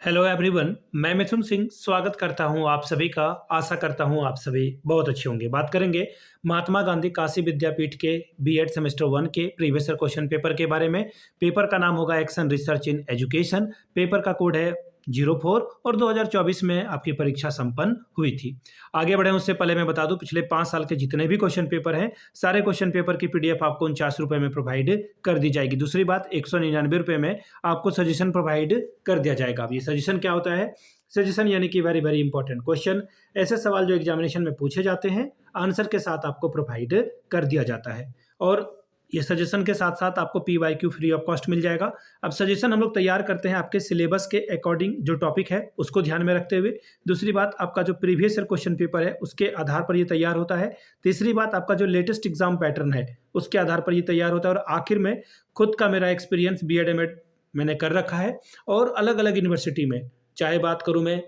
Hello everyone, मैं मिथुन सिंह स्वागत करता हूं आप सभी का। आशा करता हूं आप सभी बहुत अच्छे होंगे। बात करेंगे महात्मा गांधी काशी विद्यापीठ के बीएड सेमेस्टर 1 के प्रीवियस ईयर क्वेश्चन पेपर के बारे में। पेपर का नाम होगा action research in education. Paper का कोड है 04 और 2024 में आपकी परीक्षा संपन्न हुई थी। आगे बढ़े उससे पहले मैं बता दूं, पिछले 5 साल के जितने भी क्वेश्चन पेपर हैं, सारे क्वेश्चन पेपर की पीडीएफ आपको 49 रुपए में प्रोवाइड कर दी जाएगी। दूसरी बात, 199 रुपए में आपको सजेशन प्रोवाइड कर दिया जाएगा। अब ये सजेशन क्या होता है? सजेशन यानी कि वेरी वेरी इंपॉर्टेंट क्वेश्चन, ऐसे सवाल जो एग्जामिनेशन में पूछे जाते हैं, आंसर के साथ आपको प्रोवाइड कर दिया जाता है। और ये सजेशन के साथ साथ आपको PYQ फ्री ऑफ कॉस्ट मिल जाएगा। अब सजेशन हम लोग तैयार करते हैं आपके सिलेबस के अकॉर्डिंग, जो टॉपिक है उसको ध्यान में रखते हुए। दूसरी बात, आपका जो प्रीवियस ईयर क्वेश्चन पेपर है उसके आधार पर ये तैयार होता है। तीसरी बात, आपका जो लेटेस्ट एग्जाम पैटर्न है उसके आधार पर ये तैयार होता है। और आखिर में खुद का मेरा एक्सपीरियंस BEd MAd मैंने कर रखा है और अलग अलग यूनिवर्सिटी में, चाहे बात करूँ मैं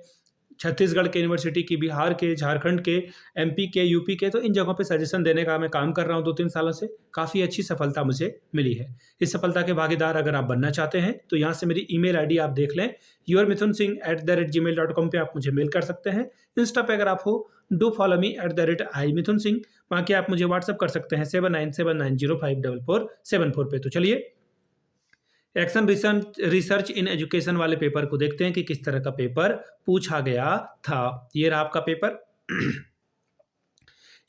छत्तीसगढ़ के यूनिवर्सिटी की, बिहार के, झारखंड के, MP के, UP के, तो इन जगहों पे सजेशन देने का मैं काम कर रहा हूँ 2-3 सालों से। काफ़ी अच्छी सफलता मुझे मिली है। इस सफलता के भागीदार अगर आप बनना चाहते हैं तो यहाँ से मेरी email ID आप देख लें, yourmithunSingh@gmail.com पे आप मुझे मेल कर सकते हैं। इंस्टा पे अगर आप हो, डू फॉलो मी @imithunsingh। बाकी आप मुझे व्हाट्सअप कर सकते हैं 7979054474 पे। तो चलिए एक्शन रिसर्च इन एजुकेशन वाले पेपर को देखते हैं कि किस तरह का पेपर पूछा गया था। ये रहा आपका पेपर।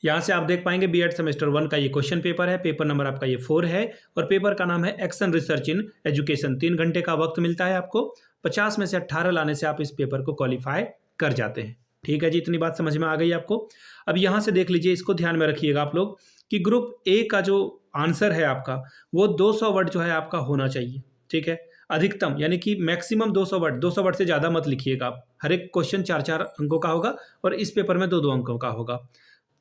यहाँ से आप देख पाएंगे बीएड सेमेस्टर 1 का ये क्वेश्चन पेपर है। पेपर नंबर आपका ये 4 है और पेपर का नाम है एक्शन रिसर्च इन एजुकेशन। 3 घंटे का वक्त मिलता है आपको। 50 में से 18 लाने से आप इस पेपर को क्वालिफाई कर जाते हैं। ठीक है जी, इतनी बात समझ में आ गई आपको। अब यहाँ से देख लीजिए, इसको ध्यान में रखिएगा आप लोग कि ग्रुप ए का जो आंसर है आपका, वो 200 वर्ड जो है आपका होना चाहिए। ठीक है, अधिकतम यानी कि मैक्सिमम 200 वर्ड। 200 वर्ड से ज़्यादा मत लिखिएगा आप। हर एक क्वेश्चन 4-4 अंकों का होगा और इस पेपर में 2-2 अंकों का होगा।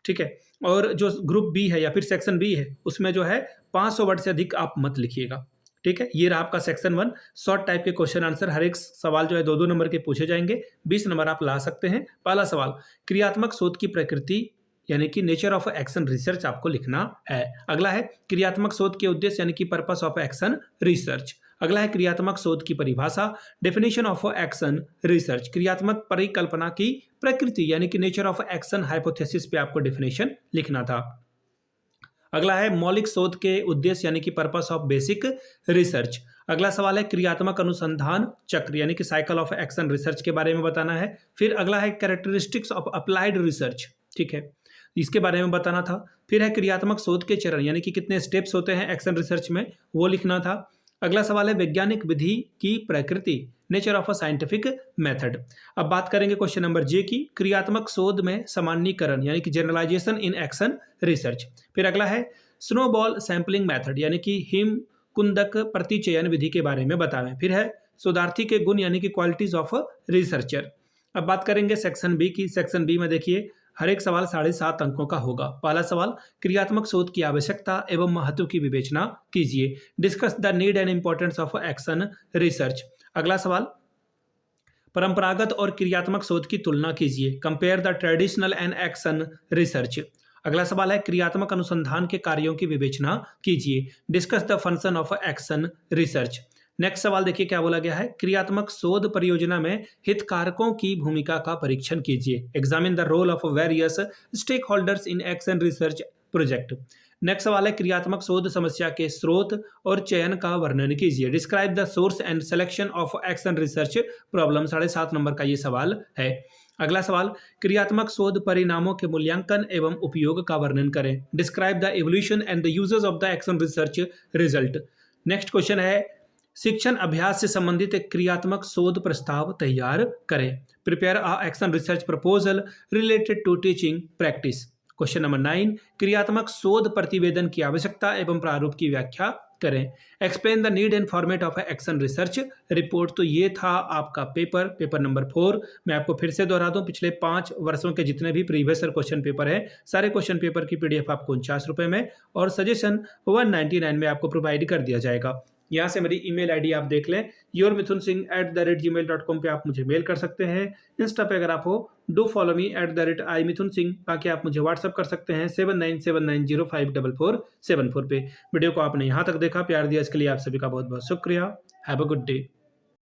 ठीक है, और जो ग्रुप बी है या फिर सेक्शन बी है, उसमें जो है 500 वर्ड से अधिक आप मत लिखिएगा। ठीक है, ये रहा आपका सेक्शन 1। शॉर्ट टाइप के क्वेश्चन आंसर, हर एक सवाल जो है 2-2 नंबर के पूछे जाएंगे। 20 नंबर आप ला सकते हैं। पहला सवाल, क्रियात्मक शोध की प्रकृति यानी कि नेचर ऑफ एक्शन रिसर्च आपको लिखना है। अगला है क्रियात्मक शोध के उद्देश्य यानी कि पर्पस ऑफ एक्शन रिसर्च। अगला है क्रियात्मक शोध की परिभाषा, डेफिनेशन ऑफ एक्शन रिसर्च। क्रियात्मक परिकल्पना की प्रकृति यानी कि नेचर ऑफ एक्शन हाइपोथेसिस पे आपको डेफिनेशन लिखना था। अगला है मौलिक शोध के उद्देश्य यानी कि पर्पस ऑफ बेसिक रिसर्च। अगला सवाल है क्रियात्मक अनुसंधान चक्र यानी कि साइकिल ऑफ एक्शन रिसर्च के बारे में बताना है। फिर अगला है कैरेक्टरिस्टिक्स ऑफ अप्लाइड रिसर्च। ठीक है, इसके बारे में बताना था। फिर है क्रियात्मक शोध के चरण यानी कि कितने स्टेप्स होते हैं एक्शन रिसर्च में, वो लिखना था। अगला सवाल है वैज्ञानिक विधि की प्रकृति, nature of a scientific method. अब बात करेंगे क्वेश्चन नंबर जे की, क्रियात्मक शोध में सामान्यीकरण यानी कि जनरलाइजेशन इन एक्शन रिसर्च। फिर अगला है स्नोबॉल सैंपलिंग मेथड यानी कि हिम कुंदक प्रतिचयन विधि के बारे में बतावें। फिर है शोधार्थी के गुण यानी कि क्वालिटीज ऑफ रिसर्चर। अब बात करेंगे सेक्शन बी की। सेक्शन बी में देखिए, हर एक सवाल 7.5 अंकों का होगा। पहला सवाल, क्रियात्मक शोध की आवश्यकता एवं महत्व की विवेचना कीजिए। Discuss the need and importance of action research. अगला सवाल, परंपरागत और क्रियात्मक शोध की तुलना कीजिए। Compare the traditional and action research. अगला सवाल है क्रियात्मक अनुसंधान के कार्यों की विवेचना कीजिए। Discuss the function of action research. Next सवाल देखिए क्या बोला गया है, क्रियात्मक शोध परियोजना में हितधारकों की भूमिका का परीक्षण कीजिए। Examine the role of various stake holders in action research project. Next सवाल है क्रियात्मक शोध समस्या के स्रोत और चयन का वर्णन कीजिए। Describe the source and selection of action research problem. 7.5 number का ये सवाल है। अगला सवाल, क्रियात्मक शोध परिणामों के मूल्यांकन एवं उपयोग का वर्णन करें। Describe the evolution and the uses of the action research result. Next question है, शिक्षण अभ्यास से संबंधित एक क्रियात्मक शोध प्रस्ताव तैयार करें। Prepare a action research proposal related to teaching practice. Question number 9, क्रियात्मक शोध प्रतिवेदन की आवश्यकता एवं प्रारूप की व्याख्या करें। Explain the need and format of action research report. तो ये था आपका पेपर नंबर 4। मैं आपको फिर से दोहरा दूं, पिछले 5 वर्षों के जितने भी प्रीवियस ईयर क्वेश्चन पेपर है, सारे क्वेश्चन पेपर की पीडीएफ आपको 49 रुपए में और सजेशन 199 में आपको प्रोवाइड कर दिया जाएगा। यहाँ से मेरी email ID आप देख लें, yourmithunSingh@gmail.com पे आप मुझे मेल कर सकते हैं। इंस्टा पे अगर आप हो, डू फॉलो मी @imithunsingh। बाकी आप मुझे व्हाट्सअप कर सकते हैं 7979054474 पे। वीडियो को आपने यहाँ तक देखा, प्यार दिया, इसके लिए आप सभी का बहुत बहुत शुक्रिया। Have a good day.